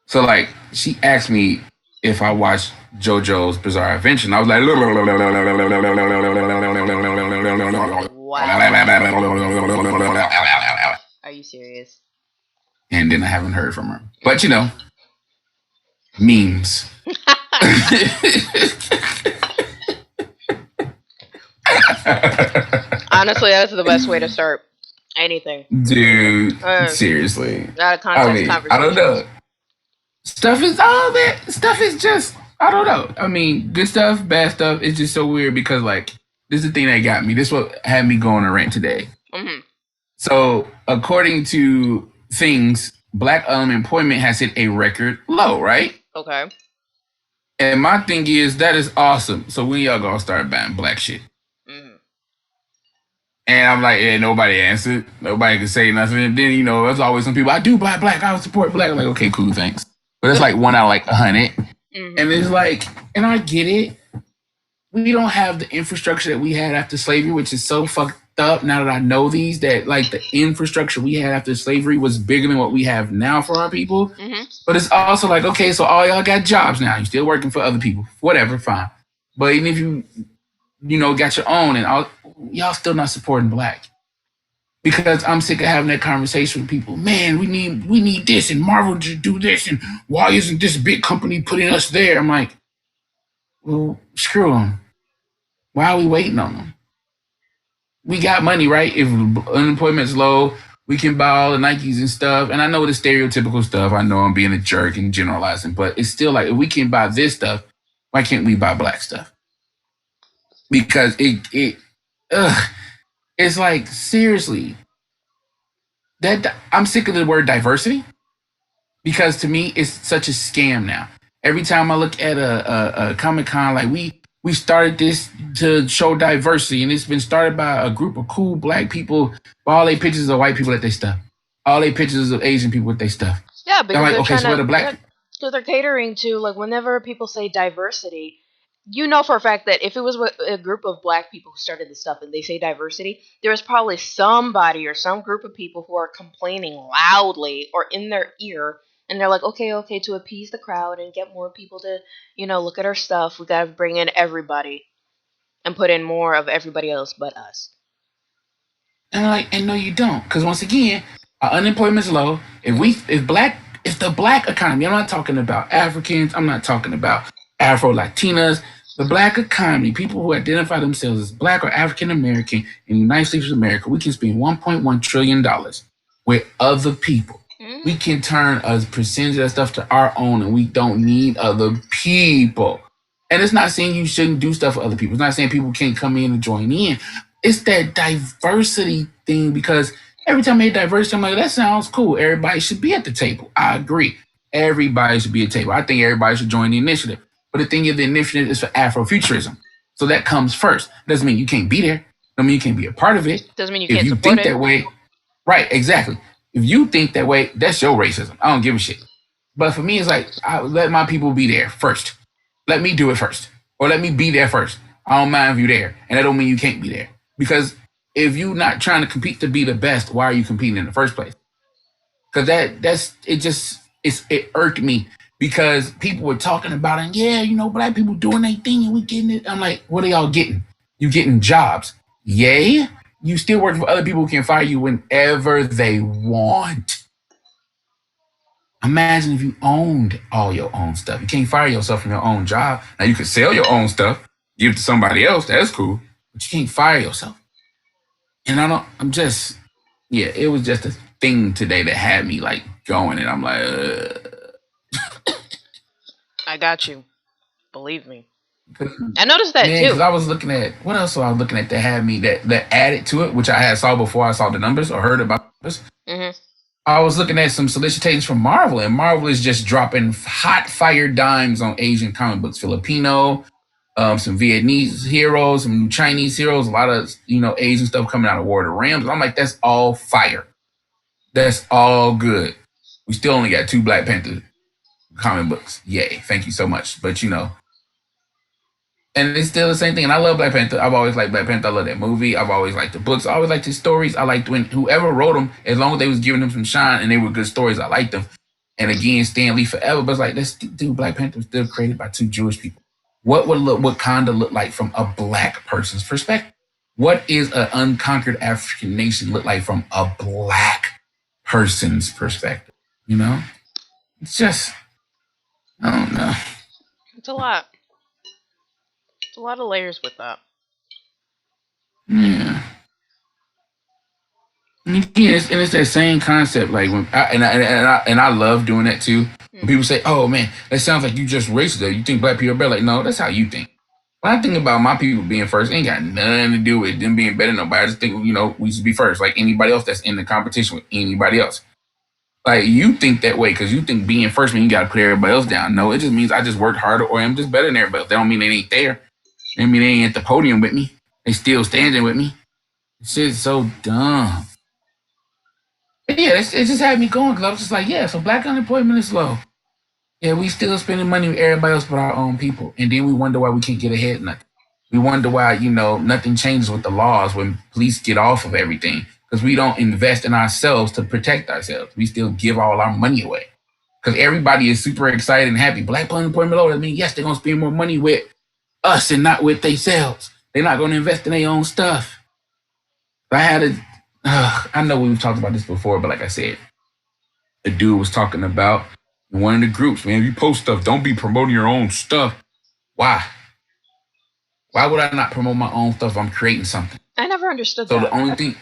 So like she asked me if I watched JoJo's Bizarre Adventure, and I was like, Wow. Are you serious? and then I haven't heard from her. But you know, memes. Honestly, that's the best way to start anything. Dude, Uh, seriously. Out of I context mean, I don't know. conversations. Stuff is all that stuff is just I don't know. I mean, good stuff, bad stuff. It's just so weird because like this is the thing that got me. This is what had me going on a rant today. Hmm. So according to things, black unemployment has hit a record low, right? Okay. And my thing is that is awesome. So when y'all gonna start buying black shit? Hmm. And I'm like, yeah, nobody answered. Nobody could say nothing. And then, you know, there's always some people, I do buy black, I would support black. I'm like, okay, cool, thanks. But it's like one out of like 100. And Hmm. it's like, and I get it. We don't have the infrastructure that we had after slavery, which is so fucked up now that I know these, that like the infrastructure we had after slavery was bigger than what we have now for our people. Hmm. But it's also like, okay, so all y'all got jobs now. You're still working for other people. Whatever, fine. But even if you know, got your own and all, y'all still not supporting black. Because I'm sick of having that conversation with people. Man, we need this and Marvel to do this and why isn't this big company putting us there? I'm like, well, screw them. Why are we waiting on them? We got money, right? If unemployment's low, we can buy all the Nikes and stuff. And I know the stereotypical stuff. I know I'm being a jerk and generalizing, but it's still like if we can buy this stuff, why can't we buy black stuff? Because ugh, it's like seriously that I'm sick of the word diversity because to me it's such a scam now. Every time I look at a Comic Con, like we started this to show diversity, and it's been started by a group of cool black people. But all they pictures of white people at their stuff. All they pictures of Asian people with their stuff. Yeah, I'm because like, they're okay, trying so where to. the Yeah, black? because they're catering to like whenever people say diversity, you know for a fact that if it was a group of black people who started this stuff and they say diversity, there was probably somebody or some group of people who are complaining loudly or in their ear, and they're like, okay, okay, to appease the crowd and get more people to, look at our stuff, we gotta bring in everybody and put in more of everybody else but us. And I'm like, and no, you don't, because once again, our unemployment's low. If the black economy, I'm not talking about Africans, I'm not talking about Afro Latinas, the black economy, people who identify themselves as black or African American in the United States of America, we can spend $1.1 trillion with other people. We Hmm. can turn a percentage of that stuff to our own, and we don't need other people. And it's not saying you shouldn't do stuff for other people. It's not saying people can't come in and join in. It's that diversity thing because every time I hear diversity, I'm like, that sounds cool. Everybody should be at the table. I agree. Everybody should be at the table. I think everybody should join the initiative. But the thing is, the initiative is for Afrofuturism. So that comes first. Doesn't mean you can't be there. Doesn't mean you can't be a part of it. Doesn't mean you If can't you support think it. that way, right, exactly. If you think that way, that's your racism. I don't give a shit. But for me, it's like, I let my people be there first. Let me do it first. Or let me be there first. I don't mind if you're there. And that don't mean you can't be there. Because if you're not trying to compete to be the best, why are you competing in the first place? Because that's it. Just it irked me because people were talking about it. Yeah, you know, black people doing their thing and we getting it. I'm like, what are y'all getting? You getting jobs? Yay! You still working for other people who can fire you whenever they want. Imagine if you owned all your own stuff. You can't fire yourself from your own job. Now you can sell your own stuff, give it to somebody else. That's cool, but you can't fire yourself. And I don't. I'm just, yeah. It was just a thing today that had me like going, and I'm like, I got you. Believe me. I noticed that man, because too. I was looking at what else was I was looking at that had me that added to it, which I had saw before I saw the numbers or heard about this. Hmm. I was looking at some solicitations from Marvel, and Marvel is just dropping hot fire dimes on Asian comic books, Filipino, some Vietnamese heroes, some Chinese heroes, a lot of Asian stuff coming out of War of the Rams. I'm like, that's all fire. That's all good. We still only got two Black Panther comic books. Yay! Thank you so much. But and it's still the same thing. And I love Black Panther. I've always liked Black Panther. I love that movie. I've always liked the books. I always liked his stories. I liked when whoever wrote them, as long as they was giving them some shine and they were good stories, I liked them. And again, Stan Lee forever. But it's like, this dude, Black Panther was still created by two Jewish people. What would look, what kind of look like from a black person's perspective? What is an unconquered African nation look like from a black person's perspective? You know, it's just, I don't know. It's a lot. It's a lot of layers with that. Yeah. And again, it's that same concept. Like when I love doing that too. When people say, "Oh man, that sounds like you just racist. You think black people are better?" Like, no, that's how you think. When I think about my people being first, it ain't got nothing to do with them being better than nobody. I just think, we should be first, like anybody else that's in the competition with anybody else. Like, you think that way because you think being first means you got to put everybody else down. No, it just means I just worked harder or I'm just better than everybody else. That don't mean they ain't there. That mean they ain't at the podium with me. They still standing with me. This shit's so dumb. But yeah, it just had me going because I was just like, yeah, so black unemployment is low. Yeah, we still spending money with everybody else but our own people. And then we wonder why we can't get ahead of nothing. We wonder why, nothing changes with the laws when police get off of everything. Because we don't invest in ourselves to protect ourselves. We still give all our money away. Because everybody is super excited and happy. Black unemployment low. I mean, yes, they're going to spend more money with us and not with themselves. They're not going to invest in their own stuff. I had a, I know we've talked about this before, but like I said, the dude was talking about in one of the groups, man, you post stuff, don't be promoting your own stuff. Why? Why would I not promote my own stuff if I'm creating something? I never understood So that. the only thing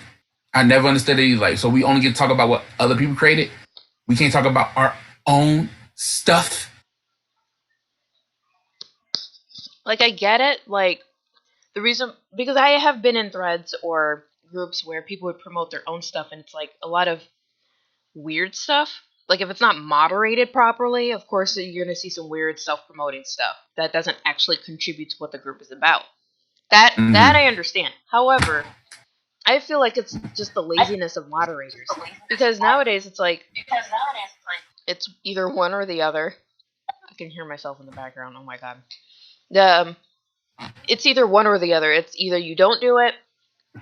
I never understood it is like, so we only get to talk about what other people created. We can't talk about our own stuff. Like, I get it. Like, the reason, because I have been in threads or groups where people would promote their own stuff, and it's like a lot of weird stuff. Like, if it's not moderated properly, of course you're going to see some weird self-promoting stuff that doesn't actually contribute to what the group is about. That Mm-hmm. I understand. However, I feel like it's just the laziness of moderators. Because nowadays it's like it's either one or the other. I can hear myself in the background. Oh my god. The it's either one or the other. It's either you don't do it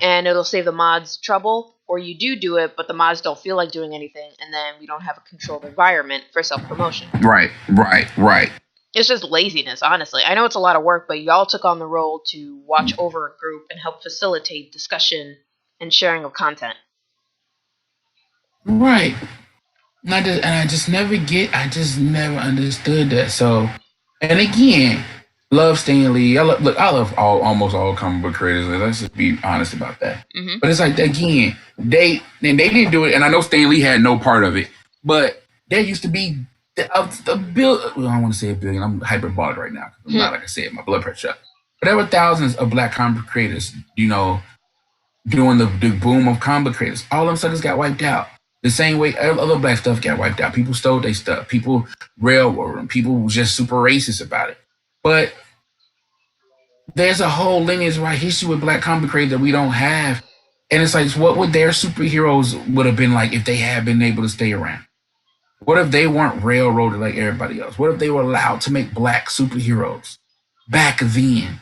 and it'll save the mods trouble, or you do it, but the mods don't feel like doing anything, and then we don't have a controlled environment for self promotion. Right. It's just laziness, honestly. I know it's a lot of work, but y'all took on the role to watch over a group and help facilitate discussion and sharing of content. Right. I just never understood that. So, and again, love Stan Lee. I love almost all comic book creators. Let's just be honest about that. Hmm. But it's like, again, they didn't do it, and I know Stan Lee had no part of it. But there used to be a bill. Well, I don't want to say a billion. I'm hyperbolic right now. I'm not, like I said, my blood pressure up. But there were thousands of black comic book creators. During the boom of comic creators. All them suckers got wiped out. The same way other black stuff got wiped out. People stole their stuff. People railroaded them. People were just super racist about it. But there's a whole lineage right history with black comic creators that we don't have. And it's like, what would their superheroes would have been like if they had been able to stay around? What if they weren't railroaded like everybody else? What if they were allowed to make black superheroes back then?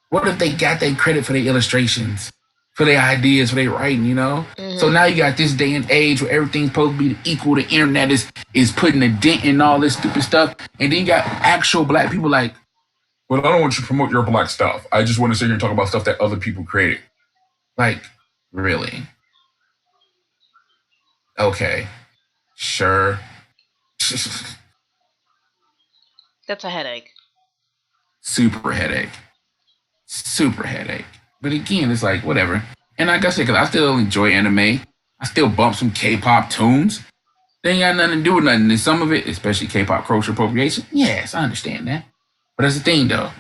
What if they got their credit for their illustrations, for their ideas, for their writing? So Hmm. now you got this day and age where everything's supposed to be equal. The internet is putting a dent in all this stupid stuff. And then you got actual black people like, well, I don't want you to promote your black stuff. I just want to sit here and talk about stuff that other people created. Like, really? Okay. Sure. That's a headache. Super headache. Super headache. But again, it's like, whatever. And like I said, because I still enjoy anime. I still bump some K-pop tunes. They ain't got nothing to do with nothing. And some of it, especially K-pop culture appropriation, yes, I understand that. But that's the thing, though.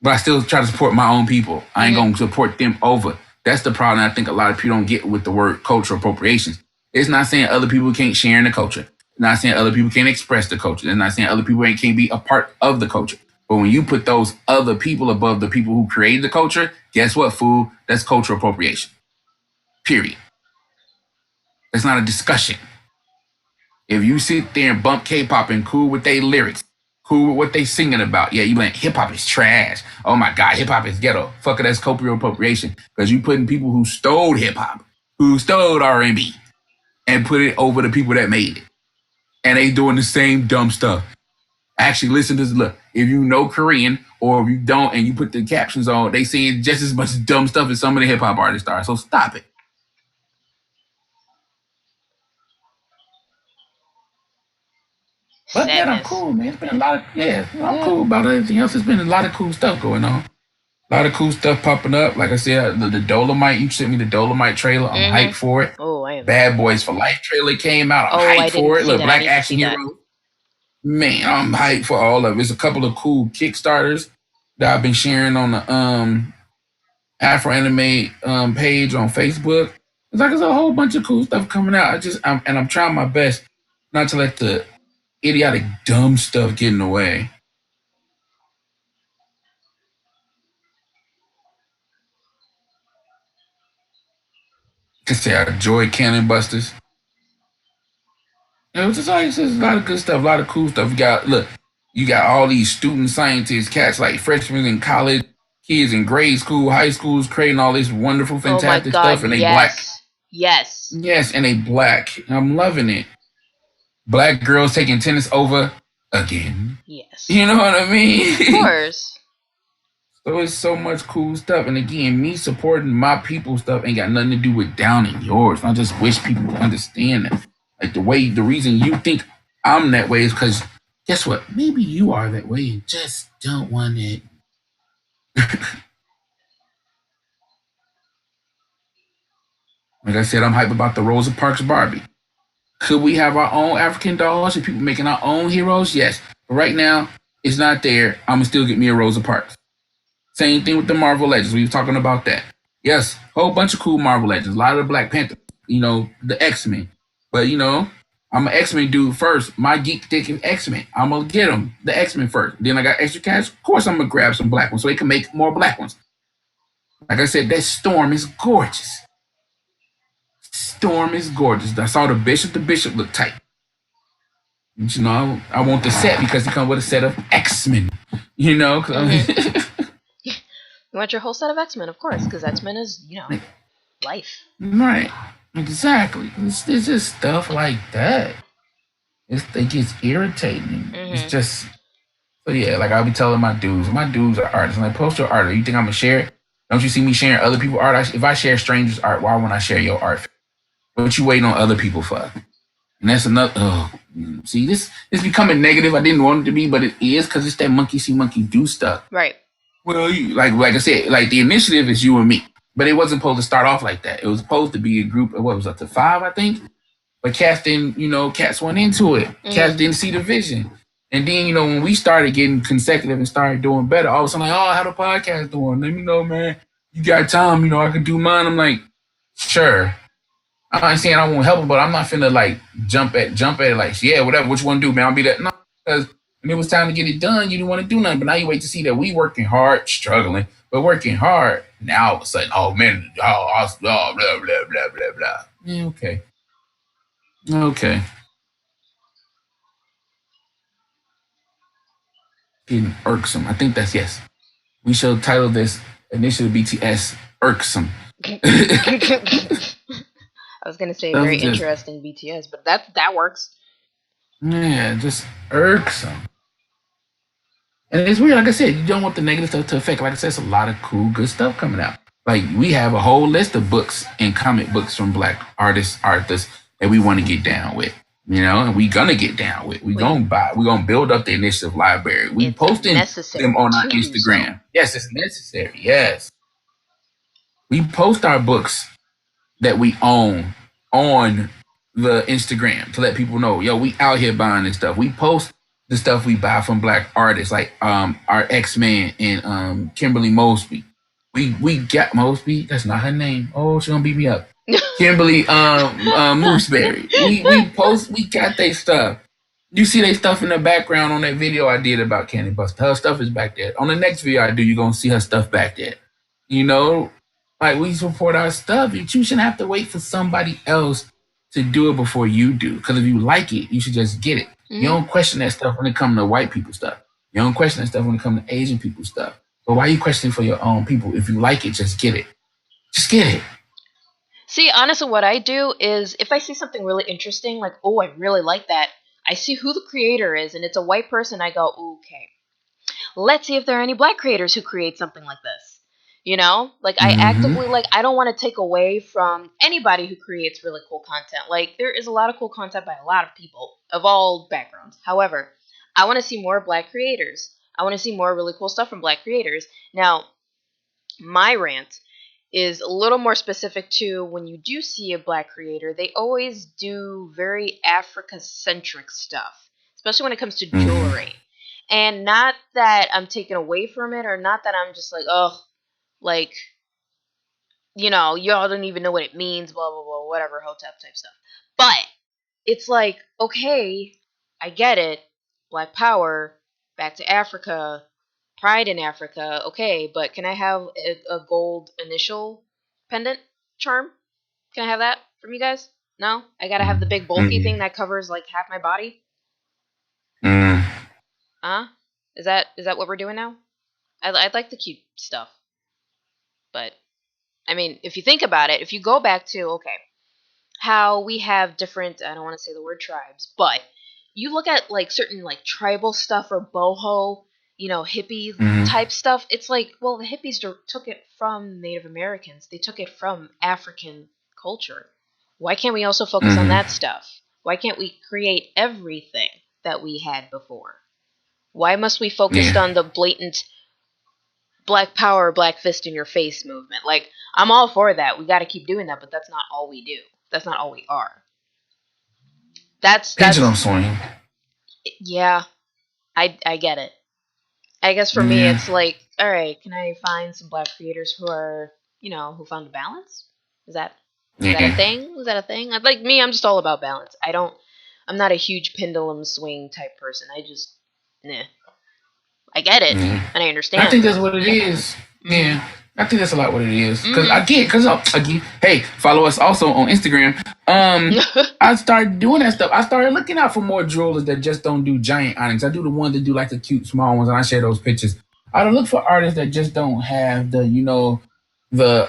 But I still try to support my own people. I ain't Hmm. going to support them over. That's the problem I think a lot of people don't get with the word cultural appropriations. It's not saying other people can't share in the culture. It's not saying other people can't express the culture. It's not saying other people can't be a part of the culture. But when you put those other people above the people who created the culture, guess what, fool? That's cultural appropriation. Period. It's not a discussion. If you sit there and bump K-pop and cool with their lyrics, cool with what they singing about, yeah, you like hip hop is trash. Oh my god, hip hop is ghetto. Fuck it, that's cultural appropriation because you putting people who stole hip hop, who stole R&B. and put it over the people that made it. And they doing the same dumb stuff. Actually, listen to this. Look, if you know Korean or if you don't and you put the captions on, they saying just as much dumb stuff as some of the hip hop artists are. So stop it. But man, I'm Sadness. cool, man. It's been a lot of I'm Yeah. cool about everything else. It's been a lot of cool stuff going on. A lot of cool stuff popping up. Like I said, the Dolomite, you sent me the Dolomite trailer. I'm hyped Mhm. for it. Oh, I am Bad too. Boys for Life trailer came out. I'm Oh, I hyped didn't for it. see Look, that. I Black need to Action see that. Hero. Man, I'm hyped for all of it. There's a couple of cool Kickstarters that I've been sharing on the Afro Anime page on Facebook. It's like there's a whole bunch of cool stuff coming out. I'm trying my best not to let the idiotic dumb stuff get in the way. Cause say I enjoy Cannon Busters. It was just like it's just a lot of good stuff, a lot of cool stuff. You got all these student scientists, cats like freshmen in college, kids in grade school, high schools, creating all this wonderful, Oh my fantastic god, stuff, and they black. yes. Yes. Yes, and they black. I'm loving it. Black girls taking tennis over again. Yes. You know what I Of mean? course. So it's so much cool stuff. And again, me supporting my people stuff ain't got nothing to do with downing yours. I just wish people would understand that. Like the reason you think I'm that way is because guess what? Maybe you are that way and just don't want it. Like I said, I'm hype about the Rosa Parks Barbie. Could we have our own African dolls and people making our own heroes? Yes. But right now, it's not there. I'm gonna still get me a Rosa Parks. Same thing with the Marvel Legends. We were talking about that. Yes, whole bunch of cool Marvel Legends. A lot of the Black Panther. The X Men. But I'm an X Men dude first. My geek dick is X Men. I'm gonna get them the X Men first. Then I got extra cash. Of course, I'm gonna grab some black ones so they can make more black ones. Like I said, that Storm is gorgeous. Storm is gorgeous. I saw the Bishop. The Bishop looked tight. But, I want the set because he comes with a set of X Men. You know, Mhm. You want your whole set of X-Men, of course, because X-Men is, life. right, exactly. It's just stuff like that. It gets irritating. It's Mhm. just so yeah. Like I'll be telling my dudes. My dudes are artists. And like post your art. You think I'm gonna share it? Don't you see me sharing other people's art? If I share strangers' art, why won't I share your art? What you waiting on other people for? And that's another. Oh, see, this is becoming negative. I didn't want it to be, but it is because it's that monkey see monkey do stuff. Right. Well, like I said, like the initiative is you and me, but it wasn't supposed to start off like that. It was supposed to be a group of what was up to 5, I think. But cats went into it. Cats Mhm. didn't see the vision. And then, when we started getting consecutive and started doing better, all of a sudden, like, oh, how the podcast doing? Let me know, man. You got time, I can do mine. I'm like, sure. I ain't saying I won't help him, but I'm not finna like jump at it like, yeah, whatever, what you wanna do, man. I'll be that. No, because when it was time to get it done, you didn't want to do nothing. But now you wait to see that we working hard, struggling, but working hard. Now all of a sudden, oh man, blah, blah, blah, blah, blah. Yeah, okay. Okay. Getting irksome. I think that's yes. We shall title this initially BTS Irksome. I was gonna say That very was just interesting BTS, but that works. yeah, just irksome. And it's weird, like I said, you don't want the negative stuff to affect. Like I said, it's a lot of cool, good stuff coming out. Like we have a whole list of books and comic books from black artists that we want to get down with. And we gonna get down with. We We gonna buy. We gonna build up the initiative library. We It's posting them necessary on our to do so. Instagram. Yes, it's necessary. Yes, we post our books that we own on the Instagram to let people know, yo, we out here buying this stuff. We post the stuff we buy from black artists like our X-Man and Kimberly Mosby. We got Mosby, that's not her name. Oh, she gonna beat me up. Kimberly Mooseberry. We got their stuff. You see they stuff in the background on that video I did about Candy Buster. Her stuff is back there. On the next video I do, you're gonna see her stuff back there. You know, like we support our stuff. You shouldn't have to wait for somebody else to do it before you do. Because if you like it, you should just get it. You Mhm. don't question that stuff when it comes to white people stuff. You don't question that stuff when it comes to Asian people stuff. But why are you questioning for your own people? If you like it, just get it. Just get it. See, honestly, what I do is if I see something really interesting, like, oh, I really like that, I see who the creator is, and it's a white person, I go, okay, let's see if there are any black creators who create something like this. Like I Mm-hmm. actively, like, I don't want to take away from anybody who creates really cool content. Like there is a lot of cool content by a lot of people of all backgrounds. However, I want to see more black creators. I want to see more really cool stuff from black creators. Now, my rant is a little more specific to when you do see a black creator, they always do very Africa centric stuff, especially when it comes to Mm-hmm. jewelry. And not that I'm taken away from it, or not that I'm just like, oh, like, y'all don't even know what it means, blah, blah, blah, whatever, hotep type stuff. But it's like, okay, I get it. Black power, back to Africa, pride in Africa. Okay, but can I have a gold initial pendant charm? Can I have that from you guys? No, I gotta have the big bulky Mm-hmm. thing that covers like half my body. Mm-hmm. Huh? Is that what we're doing now? I'd like the cute stuff, but I mean, if you think about it, if you go back to okay, how we have different, I don't want to say the word tribes, but you look at like certain like tribal stuff or boho, hippie Mm-hmm. type stuff. It's like, well, the hippies took it from Native Americans. They took it from African culture. Why can't we also focus on that Mm-hmm. stuff? Why can't we create everything that we had before? Why must we focus Yeah. on the blatant black power, black fist in your face movement? Like, I'm all for that. We got to keep doing that, but that's not all we do. That's not all we are. That's Pendulum swing. Yeah, I get it. I guess for me Yeah. it's like, all right, can I find some black creators who are, who found a balance? Is that is that a Yeah. thing? Is that a thing? Like me, I'm just all about balance. I'm not a huge pendulum swing type person. I just nah. I get it Yeah. and I I understand, think but that's what it is. mhm. Yeah. I think that's a lot what it is. Cause Mhm. again, again, hey, follow us also on Instagram. I started doing that stuff. I started looking out for more jewelers that just don't do giant onyx. I do the ones that do like the cute small ones, and I share those pictures. I don't look for artists that just don't have the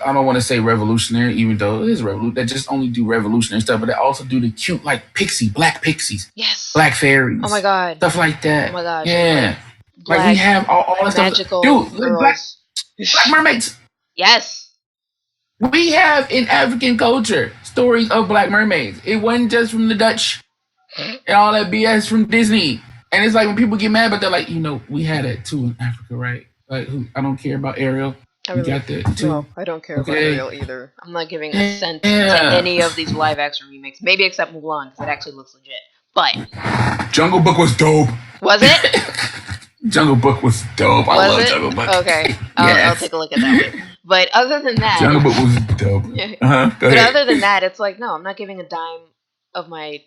I don't want to say revolutionary, even though it is revolution. That just only do revolutionary stuff, but they also do the cute like black pixies, Yes. black Oh my fairies, god. stuff like Oh that. my gosh. Like Yeah. Like we black have all that stuff. magical Dude, like girls. black mermaids. Yes. We have in African culture stories of black mermaids. It wasn't just from the Dutch and all that BS from Disney. And it's like when people get mad, but they're like, we had that too in Africa, right? Like, I don't care about Ariel. I We really got that too. no, I don't care about Okay. Ariel either. I'm not giving a cent to Yeah. any of these live action remakes. Maybe except Mulan because it actually looks legit. But Jungle Book was dope. was it? Jungle Book was dope. I Was love it? Jungle Book. Okay, I'll Yes. take a look at that one. But other than that, Jungle Book was dope. Go but ahead. other than that, it's like no, I'm not giving a dime of my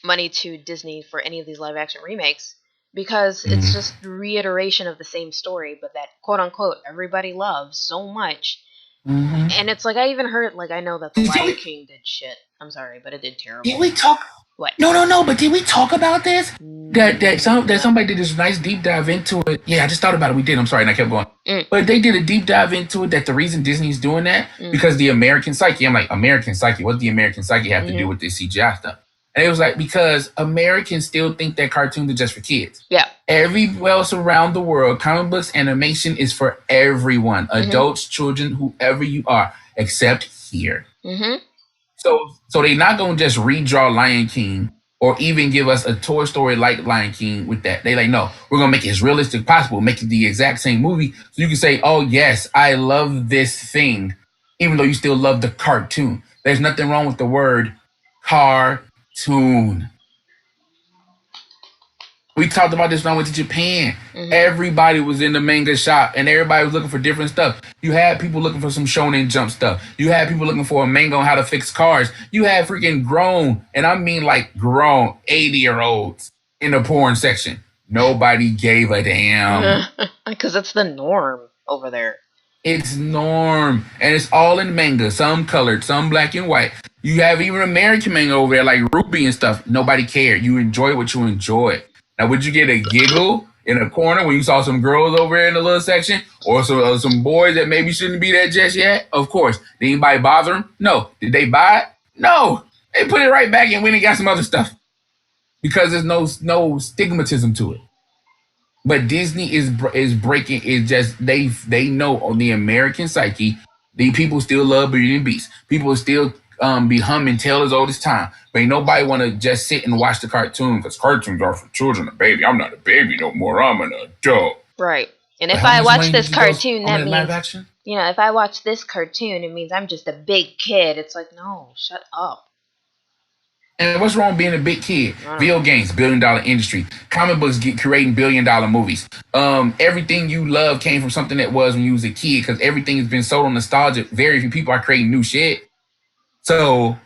money to Disney for any of these live action remakes because it's Mm-hmm. just reiteration of the same story, but that quote unquote everybody loves so much. Mm-hmm. And it's like I even heard like I know that the Did Lion we, King did shit. I'm sorry, but it did did terrible. we talk? What? No, no, no. But did we talk about this? That No. somebody did this nice deep dive into it. Yeah, I just thought about it. We did. I'm sorry, and I kept going. Mm, But they did a deep dive into it. That the reason Disney's doing that mm, because the American psyche. I'm like, American psyche. What does the American psyche have to do mm-hmm. with this CGI stuff? And it was like because Americans still think that cartoons are just for kids. Yeah. Everywhere else around the world, comic books, animation is for everyone, Mm-hmm. adults, children, whoever you are, except here. Mm-hmm. So they not gonna just redraw Lion King or even give us a Toy Story like Lion King with that. They like, no, we're gonna make it as realistic as possible, make it the exact same movie. So you can say, oh yes, I love this thing, even though you still love the cartoon. There's nothing wrong with the word cartoon. We talked about this when I went to Japan. Mm-hmm. Everybody was in the manga shop and everybody was looking for different stuff. You had people looking for some Shonen Jump stuff. You had people looking for a manga on how to fix cars. You had freaking grown, and I mean like grown 80-year-olds in the porn section. Nobody gave a damn. Because it's the norm over there. It's norm. And it's all in manga. Some colored, some black and white. You have even American manga over there like Ruby and stuff. Nobody cared. You enjoy what you enjoy. Now, would you get a giggle in a corner when you saw some girls over there in the little section, or some boys that maybe shouldn't be there just yet? Of course. Did anybody bother them? No. Did they buy it? No. They put it right back and went and got some other stuff because there's no stigmatism to it. But Disney is breaking. Is just they know on the American psyche, the people still love Beauty and Beast. People still be humming tale as old as time. But ain't nobody want to just sit and watch the cartoon because cartoons are for children. A baby, I'm not a baby no more. I'm an adult. Right. And But if how I much watch money this did you go cartoon, on that that live means, action? if I watch this cartoon, it means I'm just a big kid. It's like, no, shut up. And what's wrong with being a big kid? I don't Video know. games, $1 billion industry. Comic books get creating $1 billion movies. Everything you love came from something that was when you was a kid because everything has been sold on nostalgia. Very few people are creating new shit. So,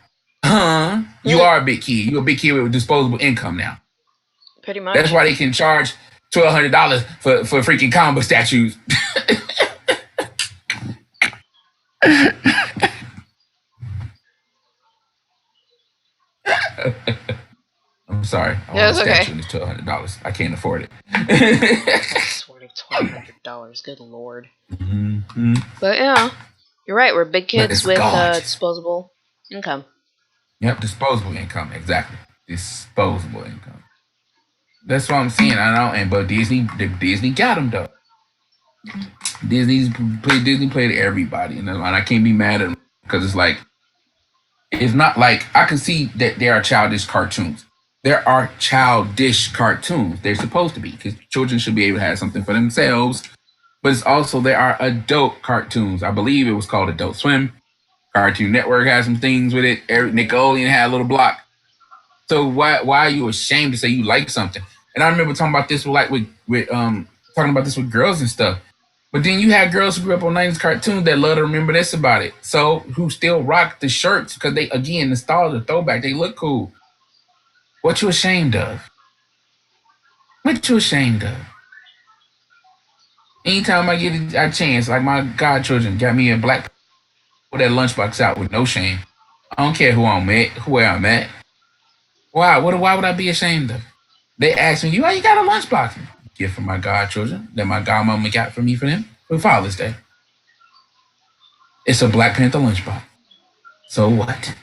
you Hmm, are a big kid. You're a big kid with disposable income now. pretty That's much. why they can charge $1,200 for freaking comic book statues. I'm sorry. I Yeah, want a it's okay. statue and it's $1,200. I can't afford it. I swear to $1,200. Good lord. Mhm. But yeah, you're right. We're big But kids it's with gorgeous. disposable income. Yep, disposable income. Exactly. Disposable income. That's what I'm saying. I know, but Disney got them though. Disney played everybody, and I can't be mad at them because it's like it's not like I can see that there are childish cartoons. There are childish cartoons. They're supposed to be because children should be able to have something for themselves. But it's also there are adult cartoons. I believe it was called Adult Swim. Cartoon Network has some things with it. Hmm. Nickelodeon had a little block. So why are you ashamed to say you like something? And I remember talking about this with talking about this with girls and stuff. But then you had girls who grew up on 90s cartoons that love to remember this about it. So who still rock the shirts because they again nostalgia throwback. They look cool. What you ashamed of? What you ashamed of? Anytime I get a chance, like my godchildren got me a black with that lunchbox out with no shame. I don't care who I'm at, where I'm at. Why would I be ashamed of? They asked me, why you got a lunchbox? Gift for my godchildren that my godmama got for me for them for Father's Day. It's a Black Panther lunchbox. So what?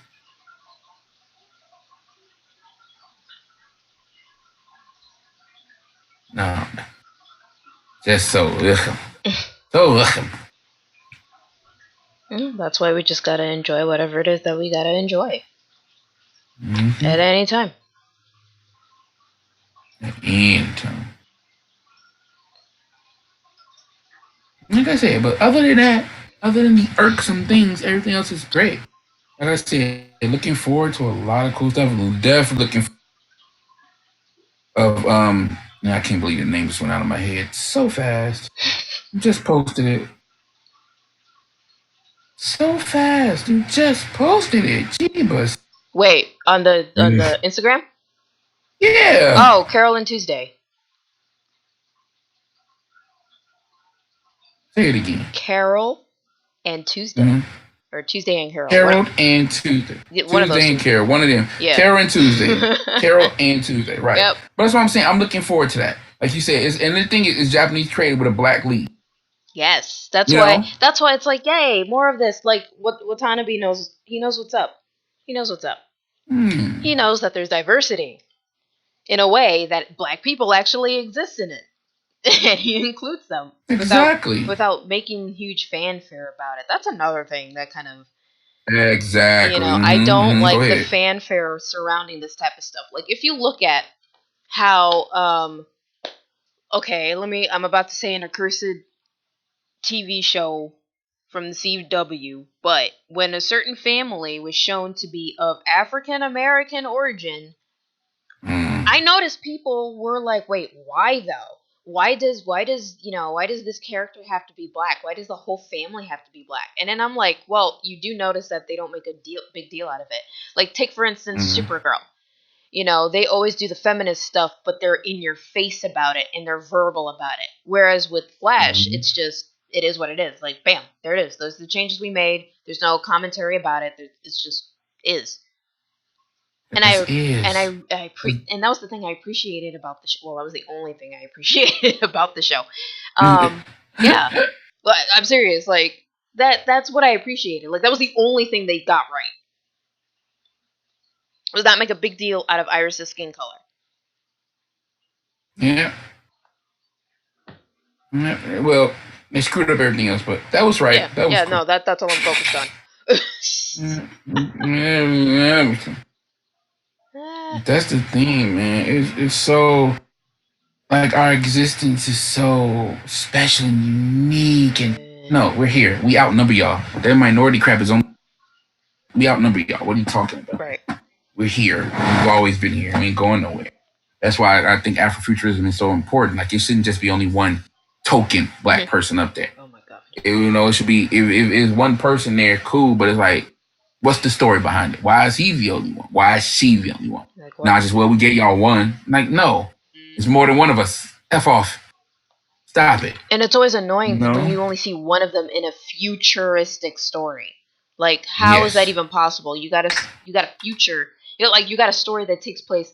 No, just so ugh. So ugh. That's why we just gotta enjoy whatever it is that we gotta enjoy Mm-hmm. at any time. And like I said, but other than that, other than the irksome things, everything else is great. Like I said, looking forward to a lot of cool stuff. Definitely looking of I can't believe the name just went out of my head so fast. Just posted it so fast. You just posted it. Jeebus. Wait, on the Instagram? Yeah. Oh, Carol and Tuesday. Say it again. Carol and Tuesday, Mm-hmm. or Tuesday and Carol. Harold and Tuesday. One of those Tuesday and two. Carol. One of them. Yeah. Carol and Tuesday. Carol and Tuesday. Right. Yep. But that's what I'm saying. I'm looking forward to that. Like you said, and the thing is, it's Japanese created with a black lead. Yes, that's You why. know? That's why it's like, yay, more of this. Like what Watanabe knows. He knows what's up. He knows what's up. He Hmm. knows that there's diversity in a way that black people actually exist in it, and he includes them Exactly. without making huge fanfare about it. That's another thing that kind of, Exactly. I don't Go like the ahead. fanfare surrounding this type of stuff. Like if you look at how, okay, I'm about to say an accursed TV show from the CW, but when a certain family was shown to be of African American origin, Mm. I noticed people were like, "Wait, why though? Why does this character have to be black? Why does the whole family have to be black?" And then I'm like, "Well, you do notice that they don't make a big deal out of it. Like take for instance Mm. Supergirl. They always do the feminist stuff, but they're in your face about it and they're verbal about it. Whereas with Flash, Mm. it's just it is what it is. Like bam, there it is. Those are the changes we made. There's no commentary about it. It's just is. And This I and is. and that was the thing I appreciated about the show. Well, that was the only thing I appreciated about the show. Um, yeah, but I'm serious. Like that's what I appreciated. Like that was the only thing they got right. Was not make a big deal out of Iris's skin color. Yeah. Yeah. Well, they screwed up everything else, but that was right. Yeah, That was yeah. cool. No, that's all I'm focused on. Yeah, yeah, that's the thing, man. It's so like our existence is so special and unique, and no, we're here. We outnumber y'all. That minority crap is on. We outnumber y'all. What are you talking about? Right. We're here. We've always been here. We ain't going nowhere. That's why I think Afrofuturism is so important. Like it shouldn't just be only one token black person up there. Oh my god. It should be if it's one person there, cool. But it's like, what's the story behind it? Why is he the only one? Why is she the only one? Like what? Not just we gave y'all one. Like no, it's more than one of us. F off. Stop it. And it's always annoying when No. you only see one of them in a futuristic story. Like, how is that Yes. even possible? You got a future. You got a story that takes place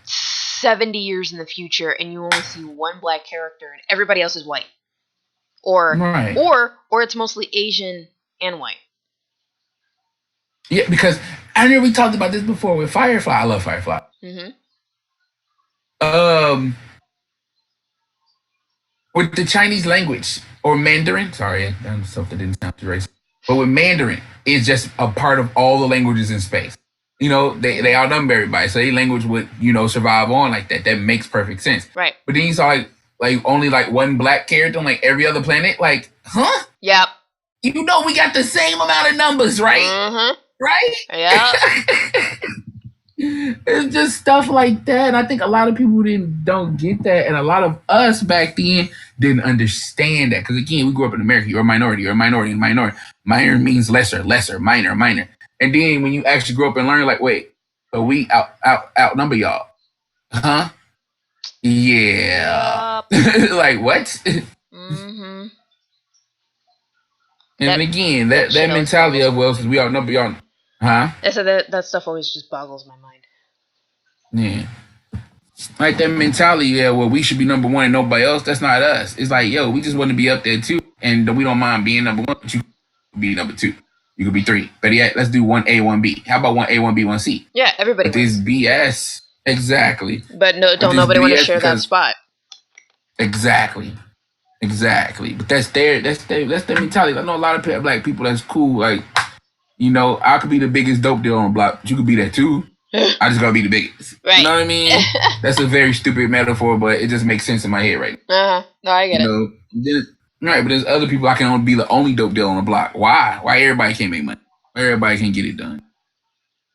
70 years in the future, and you only see one black character, and everybody else is white, or Right. or it's mostly Asian and white. Yeah, because I know we talked about this before with Firefly. I love Firefly. Mm-hmm. Um, with the Chinese language or Mandarin. Sorry, something didn't sound too racist. But with Mandarin, it's just a part of all the languages in space. They outnumber everybody, so their language would survive on like that. That makes perfect sense. Right. But then you saw like only like one black character on like every other planet. Like, huh? Yep. We got the same amount of numbers, right? Mm-hmm. Right? Yeah. It's just stuff like that. And I think a lot of people don't get that. And a lot of us back then didn't understand that. Because again, we grew up in America. You're a minority, and minority. Minor means lesser, minor, minor. And then when you actually grow up and learn, like, wait, so we outnumber y'all. Huh? Yeah. Yep. Like what? Mm-hmm. And again, that shit always mentality boggles of my well, mind. since we outnumber y'all. Huh? So that stuff always just boggles my mind. Yeah. Like that mentality, yeah, well, we should be number one and nobody else. That's not us. It's like, yo, we just want to be up there too, and we don't mind being number one. But you could be number two. You could be three. But yeah, let's do 1A, 1B. How about 1A, 1B, 1C? Yeah, everybody But this wins. BS, exactly. But no, But don't this nobody want to BS share that because spot. exactly. But that's their mentality. I know a lot of black people that's cool. Like, I could be the biggest dope deal on the block, but you could be that too. I just gotta be the biggest. Right. You know what I mean? That's a very stupid metaphor, but it just makes sense in my head right now. Uh-huh. No, I get it. Right, but there's other people I can only be the only dope deal on the block. Why? Why everybody can't make money? Why everybody can't get it done?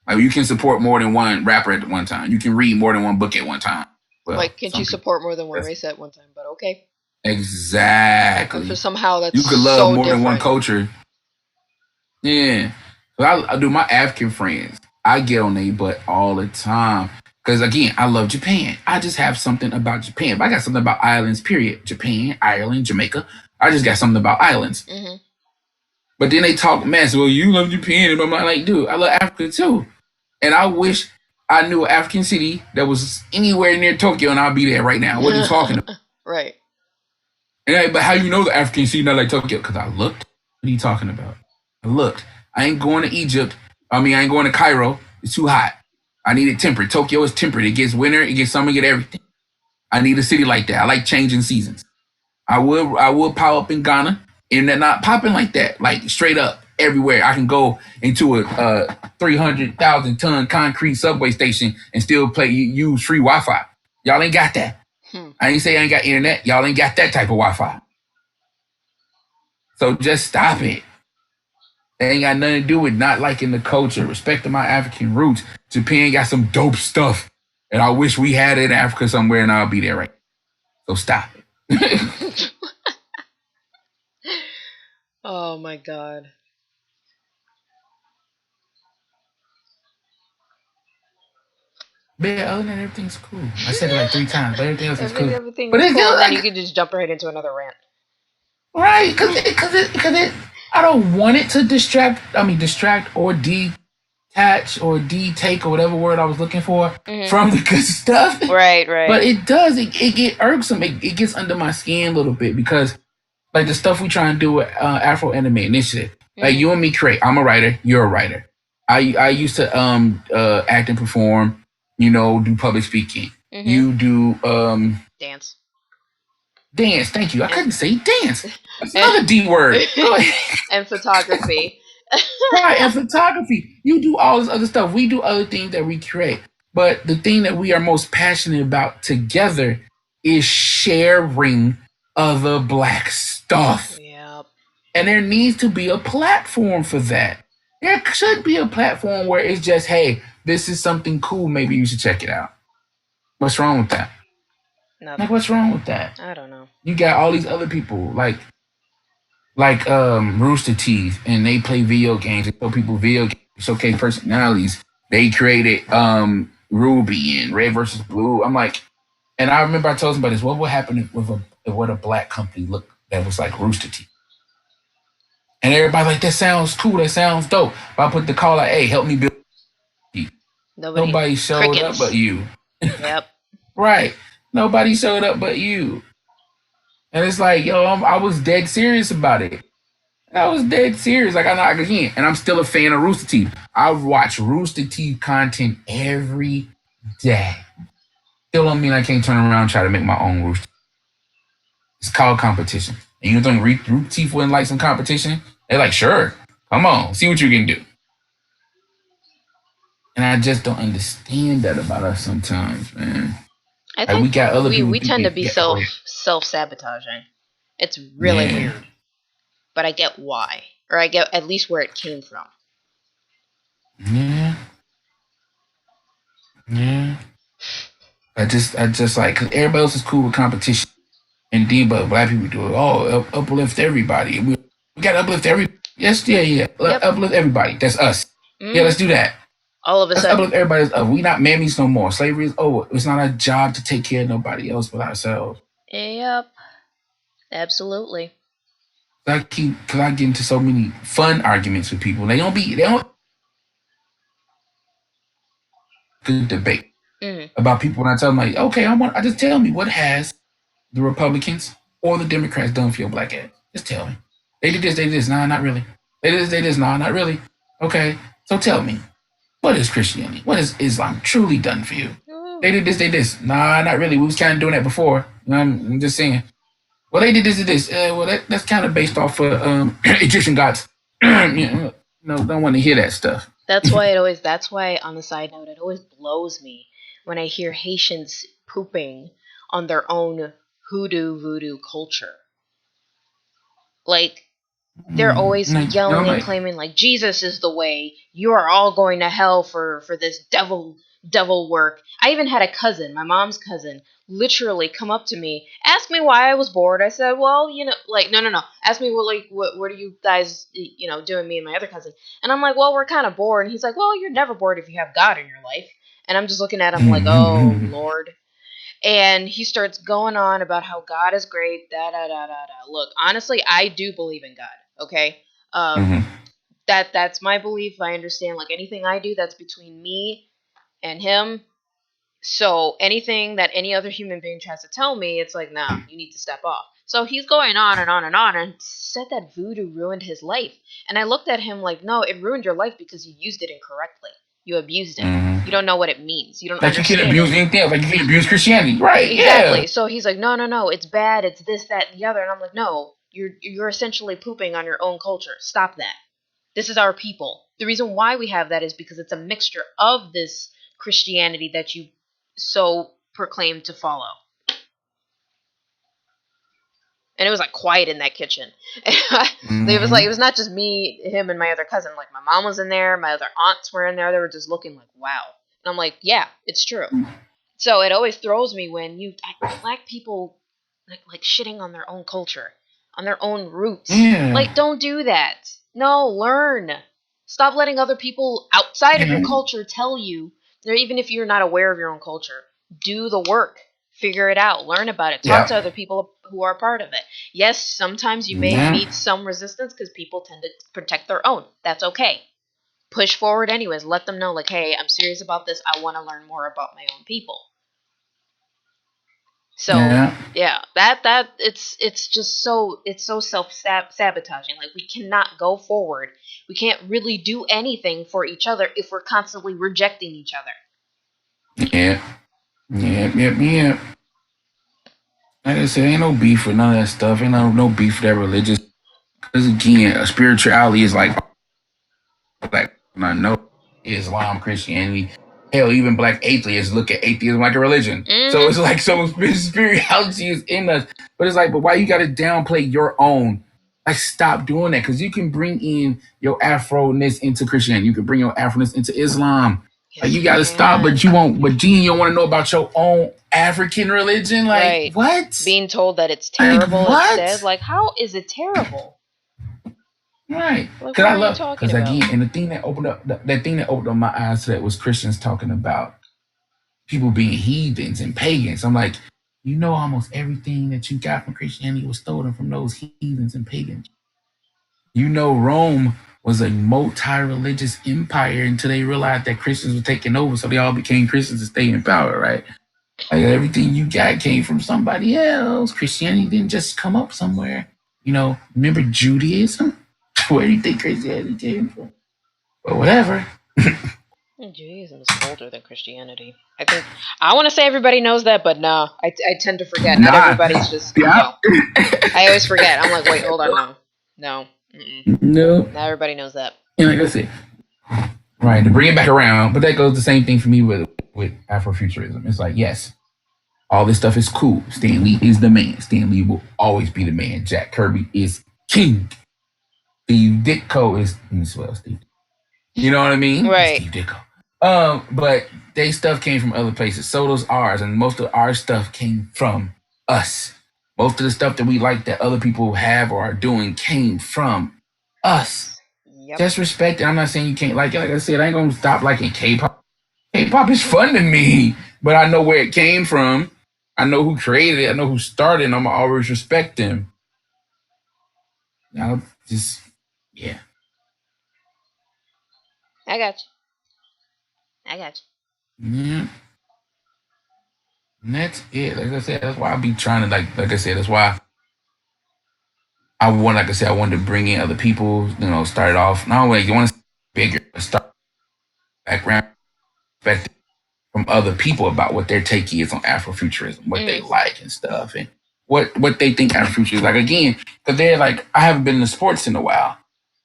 Like you can support more than one rapper at one time. You can read more than one book at one time. Well, Like, can't you support more than one race at one time? But okay. Exactly. For somehow that's you could love so more different. than one culture. Yeah. But I do my African friends. I get on their butt all the time. Because again, I love Japan. I just have something about Japan. But I got something about islands, period. Japan, Ireland, Jamaica. I just got something about islands. Mm-hmm. But then they talk mess. Well, you love Japan. But I'm like, dude, I love Africa too. And I wish I knew an African city that was anywhere near Tokyo and I'll be there right now. What are you talking about? Right. And but how you know the African city not like Tokyo? Because I looked. What are you talking about? I looked. I ain't going to Egypt. I ain't going to Cairo. It's too hot. I need it temperate. Tokyo is temperate. It gets winter, it gets summer, it get everything. I need a city like that. I like changing seasons. I would pop up in Ghana, and they're not popping like that. Like straight up everywhere. I can go into a 300,000 ton concrete subway station and still use free Wi-Fi. Y'all ain't got that. I ain't say I ain't got internet. Y'all ain't got that type of Wi-Fi. So just stop it. It ain't got nothing to do with not liking the culture, respecting my African roots. Japan got some dope stuff, and I wish we had it in Africa somewhere, and I'll be there right. So stop it. Oh my god. But yeah, other than that, everything's cool. I said it like 3 times, but everything else is cool. Everything But is it's cool, and then you like, can just jump right into another rant. right, because I don't want it to distract or detach detach or detake or whatever word I was looking for Mhm. from the good stuff. Right. Right. But it does, it get irksome. It gets under my skin a little bit because like the stuff we try and do with Afro Anime Initiative. Like Mhm. you and me create. I'm a writer. You're a writer. I used to act and perform. You know, do public speaking. Mhm. You do Dance. dance. Thank you. I And couldn't say dance. That's another D word. Go ahead. and photography. Right, and photography. You do all this other stuff. We do other things that we create. But the thing that we are most passionate about together is sharing other black stuff. Yep. And there needs to be a platform for that. There should be a platform where it's just, hey, this is something cool. Maybe you should check it out. What's wrong with that? Like, Nothing. what's wrong with that? I don't know. You got all these other people like Rooster Teeth, and they play video games. They show people video games, showcase personalities. They created Ruby and Red versus Blue. I'm like, and I remember I told somebody this. What would happen with what a black company looked that was like Rooster Teeth? And everybody like that sounds cool. That sounds dope. If I put the call like, hey, help me build. Nobody. Nobody showed up but Crickets. you. Yep. Right. Nobody showed up but you. And it's like, yo, I was dead serious about it. I was dead serious. Like I know again, and I'm still a fan of Rooster Teeth. I watch Rooster Teeth content every day. Still don't mean I can't turn around and try to make my own Rooster. It's called competition. And you think Rooster Teeth wouldn't like some competition? They're like, sure, come on, see what you can do. And I just don't understand that about us sometimes, man. I Like we think got other we people we think tend they to be get away. self sabotaging. It's really Yeah, weird, but I get why, or I get at least where it came from. yeah, yeah. I just like, cause everybody else is cool with competition. And then, but black people do it. Oh, uplift everybody. We got to uplift every. Yes, yeah, yeah. Yep. Uplift everybody. That's us. Yeah, Hmm. let's do that. All of a Let's uplift sudden. everybody. We not mammies no more. Slavery is over. It's not our job to take care of nobody else but ourselves. Yep. Absolutely. Cause I get into so many fun arguments with people. They don't good debate Hmm. about people when I tell them like, okay, I just tell me what has the Republicans or the Democrats done for your black ass. Just tell me. They did this, they did this. Nah, not really. They did this, nah, not really. Okay, so tell me, what is Christianity? What has Islam truly done for you? They did this, they did this. Nah, not really. We was kind of doing that before. I'm just saying. Well, they did this, did this. Well, that's kind of based off of Egyptian gods. No, don't want to hear that stuff. That's why it always. That's why, on the side note, it always blows me when I hear Haitians pooping on their own hoodoo voodoo culture. Like they're always Like, yelling I'm and like, claiming like Jesus is the way. You are all going to hell for this devil work. I even had a cousin, my mom's cousin, literally come up to me, ask me why I was bored. I said, well, like no. Ask me what are you guys doing, me and my other cousin. And I'm like, well, we're kind of bored. And he's like, well, you're never bored if you have God in your life. And I'm just looking at him like, oh Lord. And he starts going on about how God is great. Da da da da da. Look, honestly, I do believe in God. Okay, um, mhm. that's my belief. I understand. Like anything I do, that's between me and Him. So anything that any other human being tries to tell me, it's like, nah, you need to step off. So he's going on and on and on, and said that voodoo ruined his life. And I looked at him like, no, it ruined your life because you used it incorrectly. You abused it. You don't know what it means. You don't Like you can understand it. abuse anything else. Like you can abuse Christianity, right? Yeah. Exactly. So he's like, no, it's bad. It's this, that, and the other. And I'm like, no, you're essentially pooping on your own culture. Stop that. This is our people. The reason why we have that is because it's a mixture of this Christianity that you so proclaim to follow. And it was like quiet in that kitchen. It was not just me, him, and my other cousin. Like my mom was in there, my other aunts were in there. They were just looking like, wow. And I'm like, yeah, it's true. So it always throws me when black people like shitting on their own culture, on their own roots. Yeah. Like, don't do that. No, learn. Stop letting other people outside of your Yeah. culture tell you, or even if you're not aware of your own culture, do the work. Figure it out. Learn about it. Talk Yeah. to other people who are part of it. Yes, sometimes you may Yeah. meet some resistance because people tend to protect their own. That's okay. push forward anyways. Let them know, like, hey, I'm serious about this. I want to learn more about my own people. So Yeah. yeah, that it's just so it's so self sabotaging. Like we cannot go forward. We can't really do anything for each other if we're constantly rejecting each other. Yeah. Yeah. Yeah. Yeah. Like I said, ain't no beef with none of that stuff. Ain't no beef with that religious. Because again, spirituality is like I know Islam, Christianity, hell, even black atheists look at atheism like a religion. So Mm-hmm. it's like so spirituality is in us, but it's like, but why you got to downplay your own? Like, stop doing that because you can bring in your Afro-ness into Christianity. You can bring your Afro-ness into Islam. Like, Yes, you you got to stop, but can. you won't. But Gene, you don't want to know about your own African religion. Like Right. what? Being told that it's Like terrible instead. what? Like, how is it terrible? Right. Like, Because what I are you love, talking because about? again, and the thing that opened up, that thing that opened up my eyes to that was Christians talking about people being heathens and pagans. I'm like, you know, almost everything that you got from Christianity was stolen from those heathens and pagans. You know, Rome was a multi-religious empire until they realized that Christians were taking over, so they all became Christians to stay in power, right? Like everything you got came from somebody else. Christianity didn't just come up somewhere. You know, remember Judaism? Where do you think Christianity came from? But whatever. Judaism is older than Christianity. I think I want to say everybody knows that, but no, I tend to forget. Not Nah. everybody's just Yeah. no. I always forget. I'm like, wait, hold on, no, no, mm-mm. No. Not everybody knows that. And like I said, right, to bring it back around, but that goes the same thing for me with Afrofuturism. It's like, yes, all this stuff is cool. Stan Lee is the man. Stan Lee will always be the man. Jack Kirby is king. Steve Ditko is well, Steve. You know what I mean? Right. Steve Ditko. But they stuff came from other places. So does ours, and most of our stuff came from us. Most of the stuff that we like that other people have or are doing came from us. Yep. Just respect it. I'm not saying you can't like it. Like I said, I ain't gonna stop liking K-pop. K-pop is fun to me, but I know where it came from. I know who created it. I know who started, and I'm gonna always respect them. I just, yeah. I got you. I got Yeah. And that's it. Like I said, that's why I be trying to like I said, that's why like I said, I wanted to bring in other people, you know, start it off. Not only you want to bigger, start background perspective from other people about what their take is on Afrofuturism, what they you. like and stuff, and what they think Afrofuturism is like. Again, because they're like, I haven't been in sports in a while.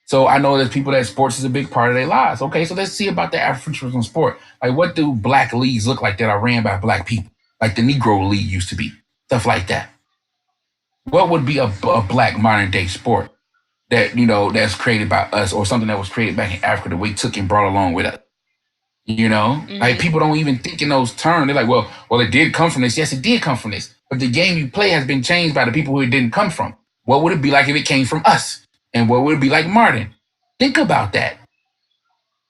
So I know there's people that sports is a big part of their lives. Okay, so let's see about the Afrofuturism sport. Like, what do black leagues look like that are ran by black people? Like the Negro League used to be. Stuff like that. What would be a black modern day sport that, you know, that's created by us or something that was created back in Africa that we took and brought along with us? You know, like Mm-hmm. people don't even think in those terms. They're like, well, it did come from this. Yes, it did come from this. But the game you play has been changed by the people who it didn't come from. What would it be like if it came from us? And what would it be like, Martin? Think about that.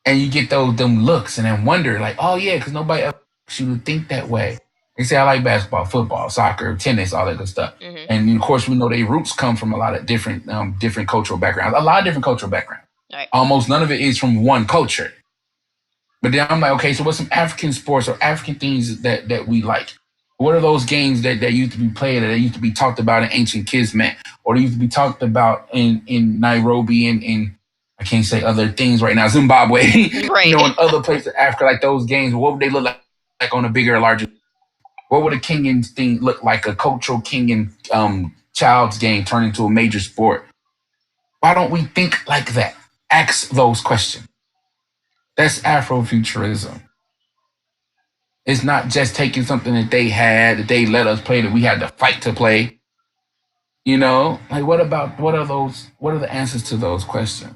And you get them looks and then wonder, like, oh yeah, because nobody else you to think that way. They say I like basketball, football, soccer, tennis, all that good stuff. Mm-hmm. And of course, we know their roots come from a lot of different cultural backgrounds. A lot of different cultural backgrounds. Right. Almost none of it is from one culture. But then I'm like, okay, so what's some African sports or African things that we like? What are those games that used to be played, that used to be talked about in ancient Kismet, or they used to be talked about in Nairobi and in I can't say other things right now, Zimbabwe, you know, Right. in other places of Africa, like those games, what would they look like on a bigger or larger? What would a Kenyan thing look like? A cultural Kenyan child's game turn into a major sport? Why don't we think like that? Ask those questions. That's Afrofuturism. It's not just taking something that they had, that they let us play, that we had to fight to play. You know, like what are the answers to those questions?